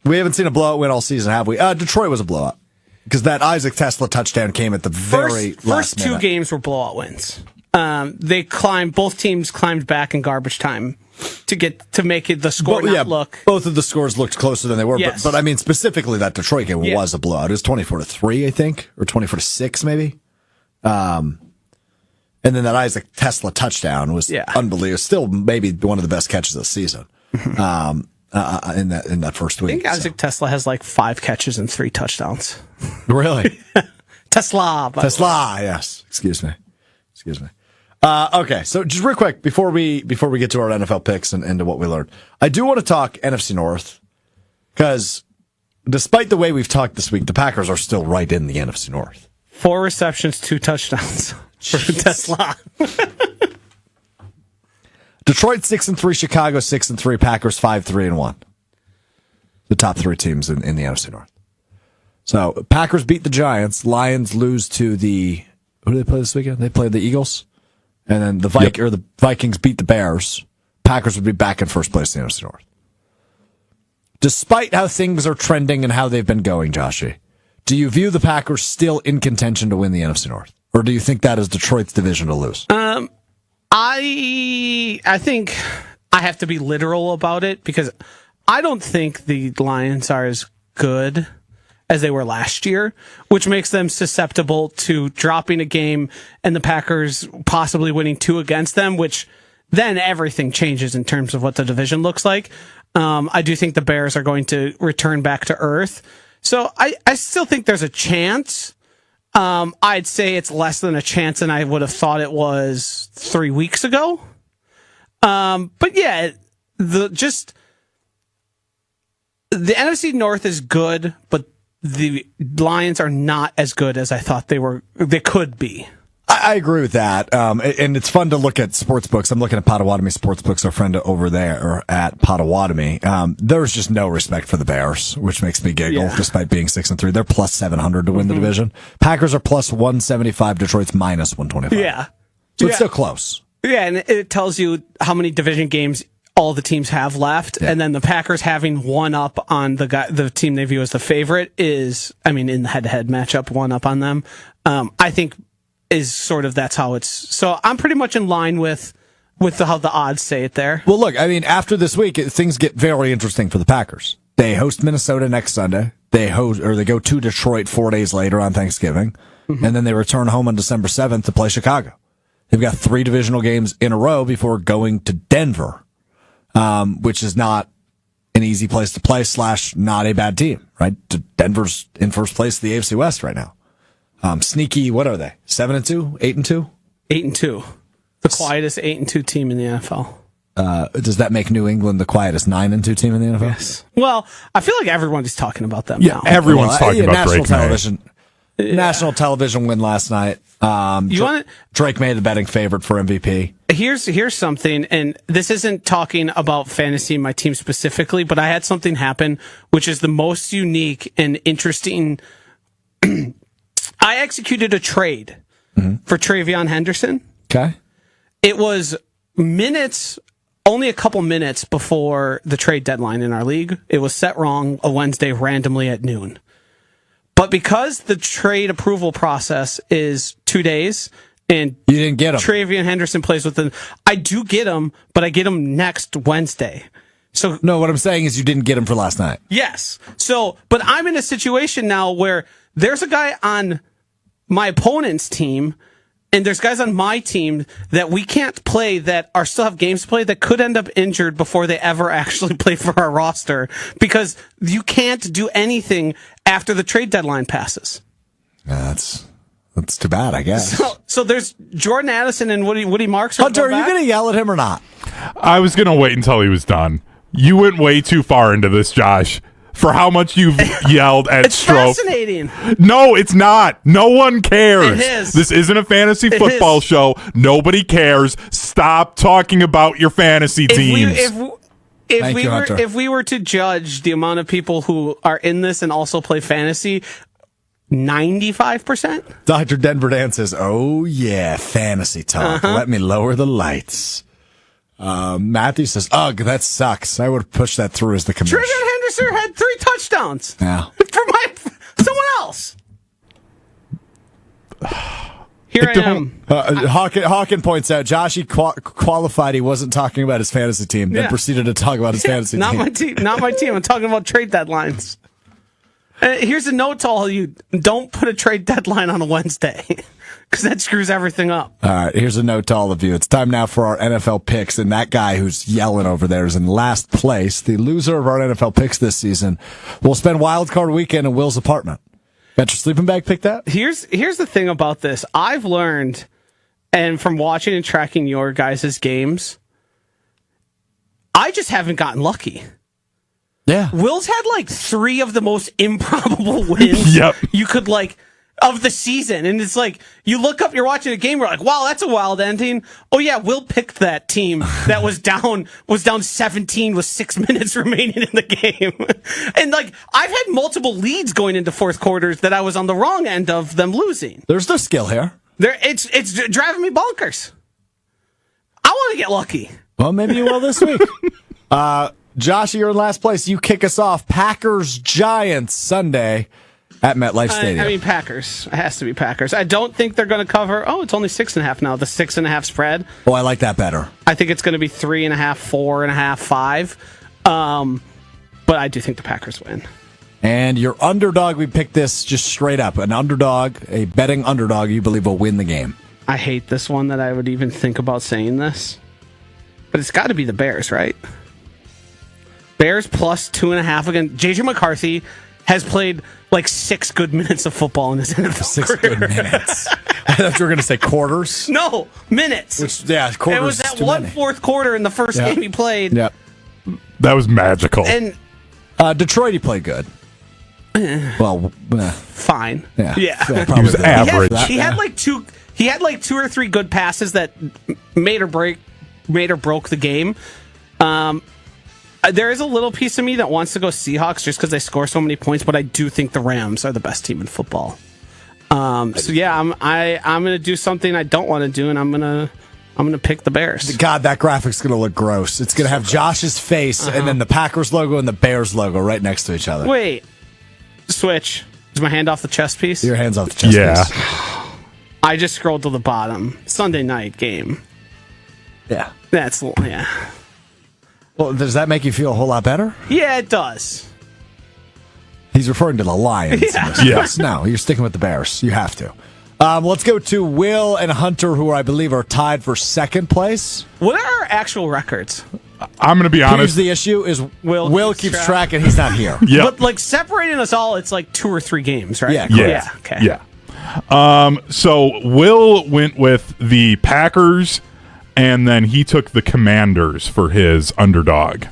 We haven't seen a blowout win all season, have we? Detroit was a blowout. Because that Isaac Tesla touchdown came at the very last first 2 minute. games were blowout wins. Both teams climbed back in garbage time to make it the score look. Both of the scores looked closer than they were, yes. but I mean specifically that Detroit game was a blowout. It was 24-3, I think, or 24-6 maybe. And then that Isaac Tesla touchdown was unbelievable. Still maybe one of the best catches of the season. In that first week. I think Isaac Tesla has like 5 catches and 3 touchdowns. Really? Tesla, yes. Excuse me. Okay, so just real quick before we get to our NFL picks and to what we learned, I do want to talk NFC North because despite the way we've talked this week, the Packers are still right in the NFC North. 4 receptions, 2 touchdowns for Tesla. Detroit 6-3, Chicago 6-3, Packers 5-3-1. The top 3 teams in the NFC North. So Packers beat the Giants. Lions lose to the who do they play this weekend? They play the Eagles, and then the Vikings beat the Bears. Packers would be back in first place in the NFC North. Despite how things are trending and how they've been going, Joshy, do you view the Packers still in contention to win the NFC North, or do you think that is Detroit's division to lose? I think I have to be literal about it because I don't think the Lions are as good as they were last year, which makes them susceptible to dropping a game and the Packers possibly winning 2 against them, which then everything changes in terms of what the division looks like. I do think the Bears are going to return back to earth. So I still think there's a chance. I'd say it's less than a chance than I would have thought it was 3 weeks ago. But yeah, the NFC North is good, but the Lions are not as good as I thought they could be. I agree with that. And it's fun to look at sportsbooks. I'm looking at Potawatomi Sportsbooks, our friend over there at Potawatomi. There's just no respect for the Bears, which makes me giggle, despite being 6-3. They're plus 700 to win the division. Packers are plus 175. Detroit's minus 125. Yeah. So it's still close. Yeah, and it tells you how many division games all the teams have left, and then the Packers having one up on the team they view as the favorite is, in the head-to-head matchup, one up on them. I think is sort of that's how it's. So I'm pretty much in line with how the odds say it there. Well, look, after this week, things get very interesting for the Packers. They host Minnesota next Sunday. They go to Detroit 4 days later on Thanksgiving, and then they return home on December 7th to play Chicago. They've got 3 divisional games in a row before going to Denver. Which is not an easy place to play / not a bad team, right? Denver's in first place in the AFC West right now. Sneaky, what are they? 7-2? 8-2? 8-2. The quietest 8-2 team in the NFL. Does that make New England the quietest 9-2 team in the NFL? Yes. Well, I feel like everyone's talking about them now. Everyone's talking about national Drake television. National television win last night. Drake May the betting favorite for MVP. Here's something, and this isn't talking about fantasy, my team specifically, but I had something happen which is the most unique and interesting. I executed a trade for Travion Henderson. Okay. It was only a couple minutes before the trade deadline in our league. It was set wrong a Wednesday randomly at noon. But because the trade approval process is 2 days, and you didn't get him, Travion Henderson plays with them. I do get him, but I get him next Wednesday. So no, what I'm saying is you didn't get him for last night. Yes. So, but I'm in a situation now where there's a guy on my opponent's team, and there's guys on my team that we can't play that are still have games to play that could end up injured before they ever actually play for our roster because you can't do anything after the trade deadline passes. That's too bad, I guess. So there's Jordan Addison and Woody Marks. Hunter, are you going to yell at him or not? I was going to wait until he was done. You went way too far into this, Josh. For how much you've yelled at Strouf. It's fascinating. No, it's not. No one cares. It is. This isn't a fantasy football show. Nobody cares. Stop talking about your fantasy teams. If we were to judge the amount of people who are in this and also play fantasy, 95%. Dr. Denver Dan says, "Oh yeah, fantasy talk. Let me lower the lights." Matthew says, "Ugh, that sucks. I would have pushed that through as the commissioner." Travion Henderson had 3 touchdowns. Yeah. For someone else. Here I am. Hawken points out, Joshy qualified he wasn't talking about his fantasy team, then proceeded to talk about his fantasy team. Not my team. I'm talking about trade deadlines. Here's a note to all of you. Don't put a trade deadline on a Wednesday because that screws everything up. All right, here's a note to all of you. It's time now for our NFL picks, and that guy who's yelling over there is in last place. The loser of our NFL picks this season will spend wild card weekend in Will's apartment. Got your sleeping bag picked out? Here's the thing about this. I've learned, and from watching and tracking your guys' games, I just haven't gotten lucky. Yeah. Will's had like 3 of the most improbable wins you could of the season. And it's like, you look up, you're watching a game, you're like, wow, that's a wild ending. Oh yeah, Will picked that team that was down 17 with 6 minutes remaining in the game. And I've had multiple leads going into fourth quarters that I was on the wrong end of them losing. There's no skill here. It's driving me bonkers. I want to get lucky. Well, maybe you will this week. Josh, you're in last place. You kick us off. Packers-Giants Sunday at MetLife Stadium. I mean, Packers. It has to be Packers. I don't think they're going to cover. Oh, it's only 6.5 now. The 6.5 spread. Oh, I like that better. I think it's going to be 3.5, 4.5, 5. But I do think the Packers win. And your underdog, we picked this just straight up. An underdog, a betting underdog you believe will win the game. I hate this one that I would even think about saying this. But it's got to be the Bears, right? Bears plus 2.5 against J.J. McCarthy has played 6 good minutes of football in his NFL 6 career. good minutes. I thought you were going to say quarters. No, minutes. Quarters. It was that one fourth quarter in the first game he played. Yep. That was magical. And Detroit, he played good. Well, fine. Yeah. He was average. He had 2 or 3 good passes that made or broke the game. There is a little piece of me that wants to go Seahawks just because they score so many points, but I do think the Rams are the best team in football. I'm going to do something I don't want to do, and I'm going to pick the Bears. God, that graphic's going to look gross. It's going to have Josh's face and then the Packers logo and the Bears logo right next to each other. Wait. Switch. Is my hand off the chess piece? Your hand's off the chess piece. I just scrolled to the bottom. Sunday night game. Yeah. Yeah. Well, does that make you feel a whole lot better? Yeah, it does. He's referring to the Lions. Yes. No, you're sticking with the Bears. You have to. Let's go to Will and Hunter, who I believe are tied for second place. What are our actual records? I'm going to be honest. Here's the issue: is Will keeps track and he's not here. But separating us all, it's 2 or 3 games, right? Yeah. Yeah. Okay. Yeah. So Will went with the Packers, and then he took the Commanders for his underdog.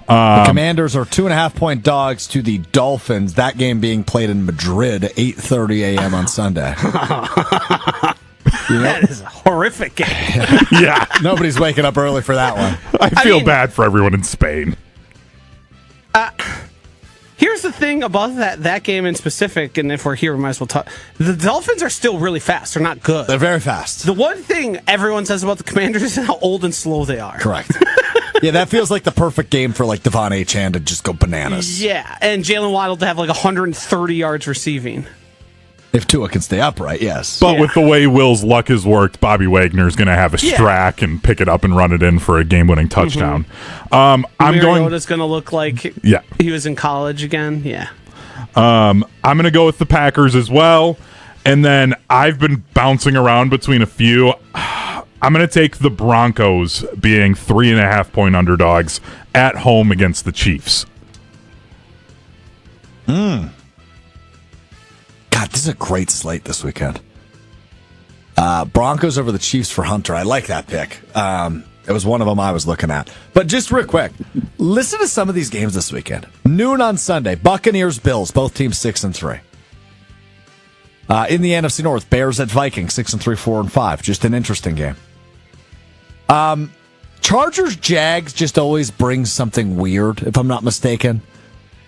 The Commanders are 2.5-point dogs to the Dolphins. That game being played in Madrid, 8:30 a.m. on Sunday. That is a horrific game. Yeah. Nobody's waking up early for that one. I feel bad for everyone in Spain. Here's the thing about that game in specific, and if we're here, we might as well talk. The Dolphins are still really fast. They're not good. They're very fast. The one thing everyone says about the Commanders is how old and slow they are. Correct. Yeah, that feels like the perfect game for Devon Achane to just go bananas. Yeah, and Jalen Waddle to have 130 yards receiving. If Tua can stay upright, yes. But with the way Will's luck has worked, Bobby Wagner's going to have a strack and pick it up and run it in for a game-winning touchdown. Mariota's going to look like he was in college again. Yeah. I'm going to go with the Packers as well. And then I've been bouncing around between a few. I'm going to take the Broncos being 3.5-point underdogs at home against the Chiefs. God, this is a great slate this weekend. Broncos over the Chiefs for Hunter. I like that pick. It was one of them I was looking at. But just real quick, listen to some of these games this weekend. Noon on Sunday, Buccaneers, Bills, both teams 6-3. In the NFC North, Bears at Vikings, 6-3, 4-5. Just an interesting game. Chargers, Jags just always brings something weird, if I'm not mistaken.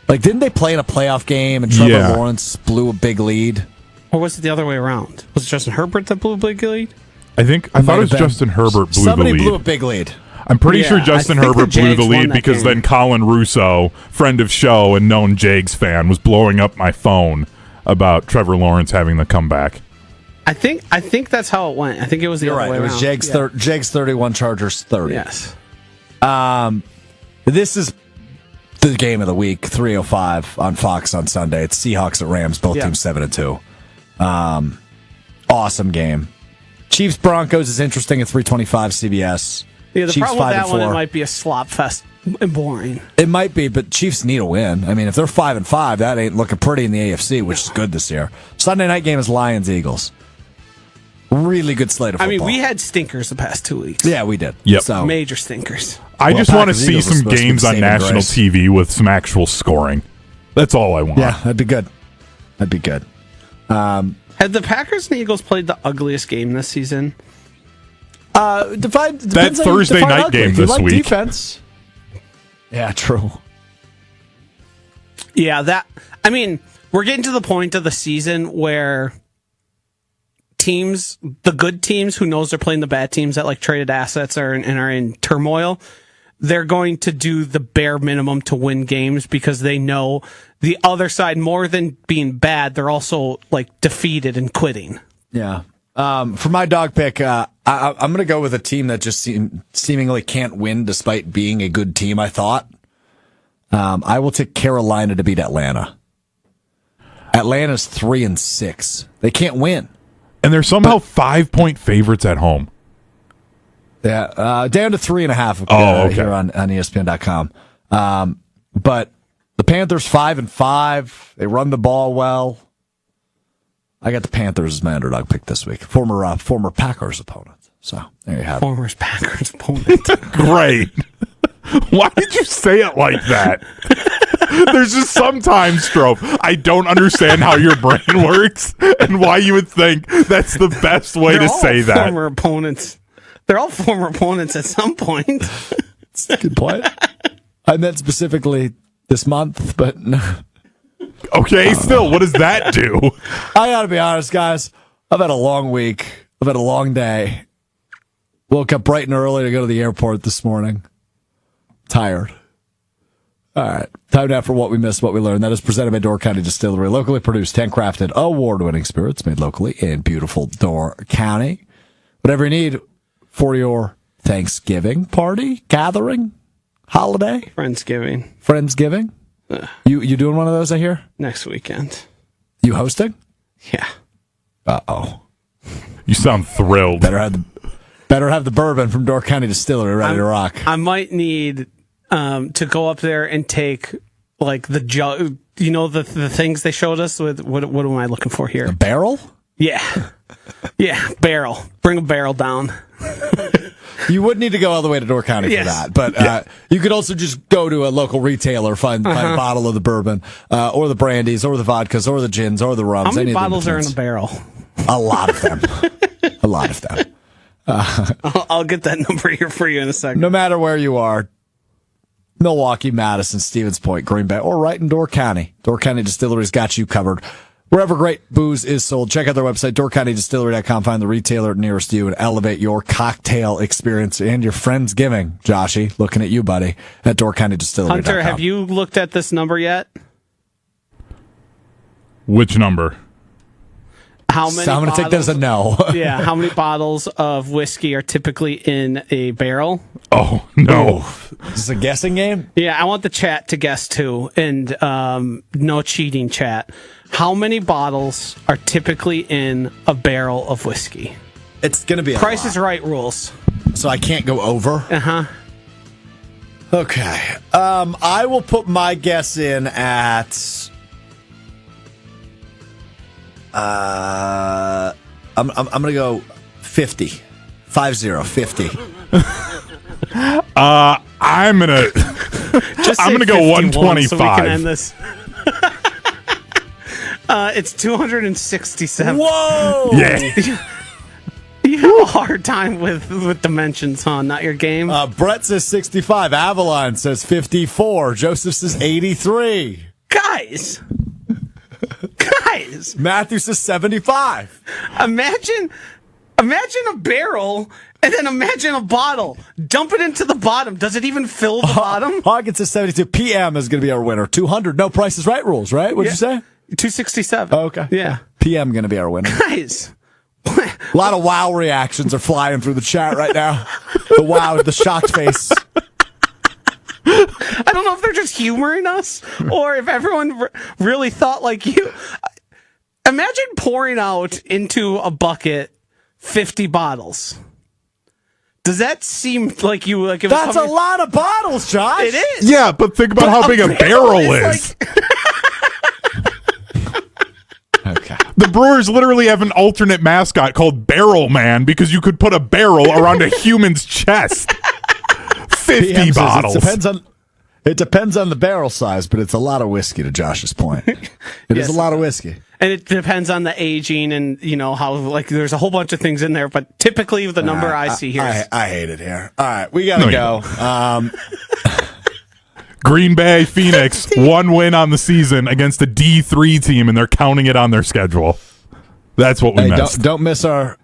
Didn't they play in a playoff game and Trevor Lawrence blew a big lead? Or was it the other way around? Was it Justin Herbert that blew a big lead? I thought it was Justin Herbert blew the lead. Somebody blew a big lead. I'm pretty sure Justin Herbert blew the lead because then Colin Russo, friend of show and known Jags fan, was blowing up my phone about Trevor Lawrence having the comeback. I think that's how it went. I think it was the other way around. It was Jags 31, Chargers 30. Yes. This is the game of the week, 3:05 on Fox on Sunday. It's Seahawks at Rams, both teams 7-2. Awesome game. Chiefs Broncos is interesting at 3:25 CBS. Yeah, the Chiefs problem with that 5-4. one, it might be a slop fest and boring. It might be, but Chiefs need a win. I mean, if they're 5-5, that ain't looking pretty in the AFC, which is good this year. Sunday night game is Lions Eagles. Really good slate of football. I mean, we had stinkers the past 2 weeks. Yeah, we did. Yep. So, Major stinkers. I just want to see Packers-Eagles was some supposed to be games the on saving national grace. TV with some actual scoring. That's all I want. Yeah, that'd be good. That'd be good. Had the Packers and Eagles played the ugliest game this season? That Thursday night game this week. Defense. Yeah, true. Yeah, I mean, we're getting to the point of the season where the good teams who knows they're playing the bad teams that like traded assets and are in turmoil, they're going to do the bare minimum to win games because they know the other side, more than being bad, they're also like defeated and quitting. Yeah. For my dog pick, I'm going to go with a team that just seemingly can't win despite being a good team, I thought. I will take Carolina to beat Atlanta. Atlanta's 3-6. They can't win. And they're somehow 5-point favorites at home. Yeah, down to 3.5 okay. here on ESPN.com. But the Panthers 5-5. They run the ball well. I got the Panthers as my underdog pick this week. Former Packers opponent. So there you have it. Former Packers opponent. Great. Why did you say it like that? There's just sometimes, Strouf, I don't understand how your brain works and why you would think that's the best way to say that. Former opponents. They're all former opponents at some point. That's a good point. I meant specifically this month, but Okay, still, what does that do? I got to be honest, guys. I've had a long week. I've had a long day. Woke up bright and early to go to the airport this morning. Tired. All right. Time now for What We Missed, What We Learned. That is presented by Door County Distillery. Locally produced, handcrafted, award-winning spirits made locally in beautiful Door County. Whatever you need for your Thanksgiving party, gathering, holiday. Friendsgiving. You doing one of those, I hear? Next weekend. You hosting? Yeah. Uh-oh. You sound thrilled. Better have the bourbon from Door County Distillery ready to rock. I might need to go up there and take like the jug. You know the things they showed us with what am I looking for here? A barrel? Yeah, barrel. Bring a barrel down. You would need to go all the way to Door County for that, but you could also just go to a local retailer, find a bottle of the bourbon, or the brandies, or the vodkas, or the gins, or the rums. How many bottles are in a barrel? A lot of them. A lot of them. I'll get that number here for you in a second. No matter where you are, Milwaukee, Madison, Stevens Point, Green Bay, or right in Door County. Door County Distillery's got you covered. Wherever great booze is sold, check out their website, doorcountydistillery.com. Find the retailer nearest you and elevate your cocktail experience and your Friendsgiving. Joshy, looking at you, buddy, at doorcountydistillery.com. Hunter, have you looked at this number yet? Which number? How many? So I'm going to take that as a no. Yeah, how many bottles of whiskey are typically in a barrel? Oh, no. Is this a guessing game? Yeah, I want the chat to guess too, and no cheating, chat. How many bottles are typically in a barrel of whiskey? It's going to be a Price lot. is Right rules. So I can't go over? Uh-huh. Okay. I will put my guess in at... I'm going to go 50. 50. I'm gonna go 125. So we can end this. It's 267. Whoa! Yeah. You have a hard time with dimensions, huh? Not your game. Brett says 65. Avalon says 54. Joseph says 83. Guys. Matthew says 75. Imagine a barrel and then imagine a bottle. Dump it into the bottom. Does it even fill the bottom? Hawkins says 72. PM is going to be our winner. 200. No Price is Right rules, right? What'd you say? 267. Oh, okay. Yeah. PM going to be our winner. Guys. A lot of wow reactions are flying through the chat right now. The shocked face. I don't know if they're just humoring us or if everyone really thought like you. Imagine pouring out into a bucket 50 bottles. Does that seem like you like? That's a lot of bottles, Josh. It is. Yeah, but think about how big a barrel is. Okay. The Brewers literally have an alternate mascot called Barrel Man because you could put a barrel around a human's chest. 50 PM bottles. It depends on the barrel size, but it's a lot of whiskey, to Josh's point. It is a lot of whiskey. And it depends on the aging and, how, there's a whole bunch of things in there. But typically the number I see here is... I hate it here. All right, we got to go. Green Bay, Phoenix, 1 win on the season against a D3 team, and they're counting it on their schedule. That's what we missed. Don't miss our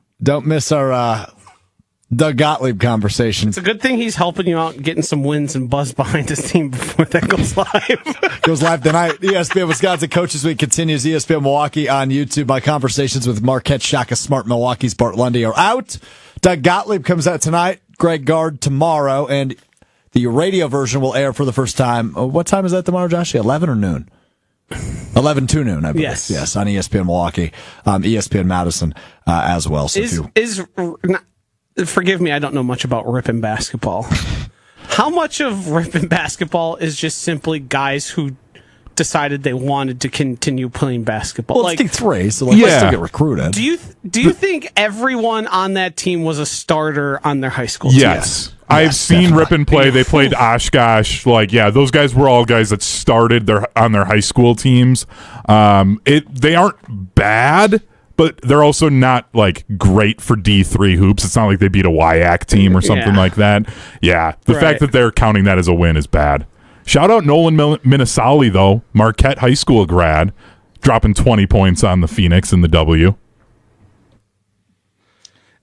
Doug Gottlieb conversation. It's a good thing he's helping you out and getting some wins and buzz behind his team before that goes live. Goes live tonight. ESPN Wisconsin Coaches Week continues. ESPN Milwaukee on YouTube. My conversations with Marquette, Shaka Smart, Milwaukee's Bart Lundy are out. Doug Gottlieb comes out tonight. Greg Gard tomorrow. And the radio version will air for the first time. What time is that tomorrow, Josh? 11 or noon? 11 to noon, I believe. Yes, on ESPN Milwaukee, ESPN Madison as well. So forgive me, I don't know much about ripping basketball. How much of ripping basketball is just simply guys who decided they wanted to continue playing basketball? Well, it's D3, so they still get recruited. Do you think everyone on that team was a starter on their high school team? Yes. I've seen Ripon play. They played Oshkosh. Those guys were all guys that started on their high school teams. They aren't bad, but they're also not great for D3 hoops. It's not like they beat a WIAC team or something like that. Yeah, the fact that they're counting that as a win is bad. Shout out Nolan Minnesali, though, Marquette High School grad, dropping 20 points on the Phoenix in the W.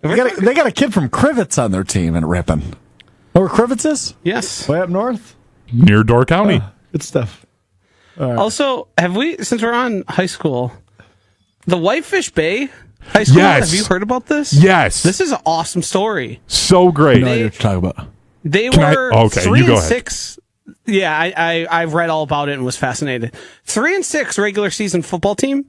They got a kid from Crivets on their team in Ripon. Know where Crivets is? Yes. Way up north? Near Door County. Good stuff. Right. Also, since we're on high school, the Whitefish Bay High School, have you heard about this? Yes. This is an awesome story. So great. I know what you're talking about. They were 3-6. Yeah, I've read all about it and was fascinated. 3-6 regular season football team,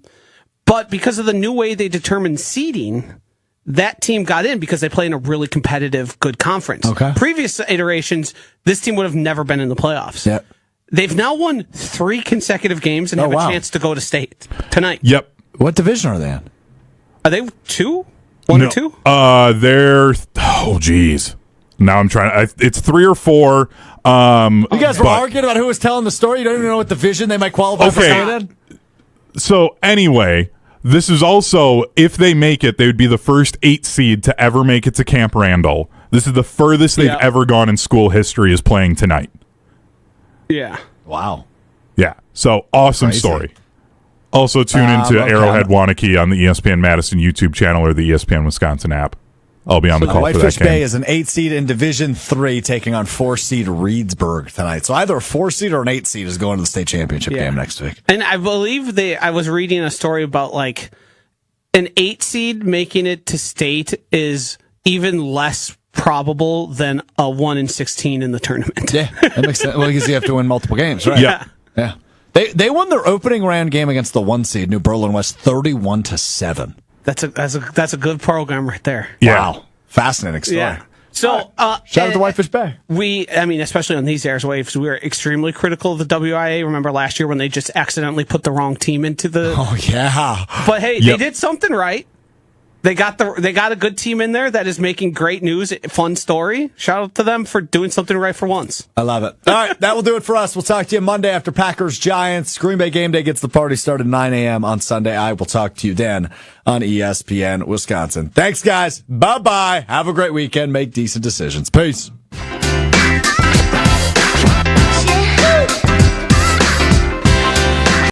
but because of the new way they determine seeding, that team got in because they play in a really competitive, good conference. Okay. Previous iterations, this team would have never been in the playoffs. Yep. They've now won 3 consecutive games and have a chance to go to state tonight. Yep. What division are they in? Are they 2? 1 or 2? They're geez. Now I'm trying. It's 3 or 4. You guys were arguing about who was telling the story. You don't even know what division they might qualify for staying in. So anyway, this is also, if they make it, they would be the first 8 seed to ever make it to Camp Randall. This is the furthest they've ever gone in school history is playing tonight. Yeah. Wow. Yeah. So awesome story. Also tune into Arrowhead Wanakee on the ESPN Madison YouTube channel or the ESPN Wisconsin app. I'll be on the call for that Whitefish game. Bay is an 8 seed in Division 3 taking on 4 seed Reedsburg tonight. So either a 4 seed or an 8 seed is going to the state championship game next week. And I believe I was reading a story about an 8 seed making it to state is even less probable than a 1-16 in the tournament. Yeah, that makes sense. Well, because you have to win multiple games, right? Yeah. They won their opening round game against the 1 seed New Berlin West 31-7. That's a good program right there. Yeah. Wow. Fascinating story. Yeah. So, shout out to Whitefish Bay. Especially on these airwaves, we were extremely critical of the WIA. Remember last year when they just accidentally put the wrong team into the... Oh, yeah. But hey, they did something right. They got a good team in there that is making great news. Fun story. Shout out to them for doing something right for once. I love it. All right, that will do it for us. We'll talk to you Monday after Packers Giants. Green Bay game day gets the party started 9 a.m. on Sunday. I will talk to you then on ESPN Wisconsin. Thanks, guys. Bye-bye. Have a great weekend. Make decent decisions. Peace.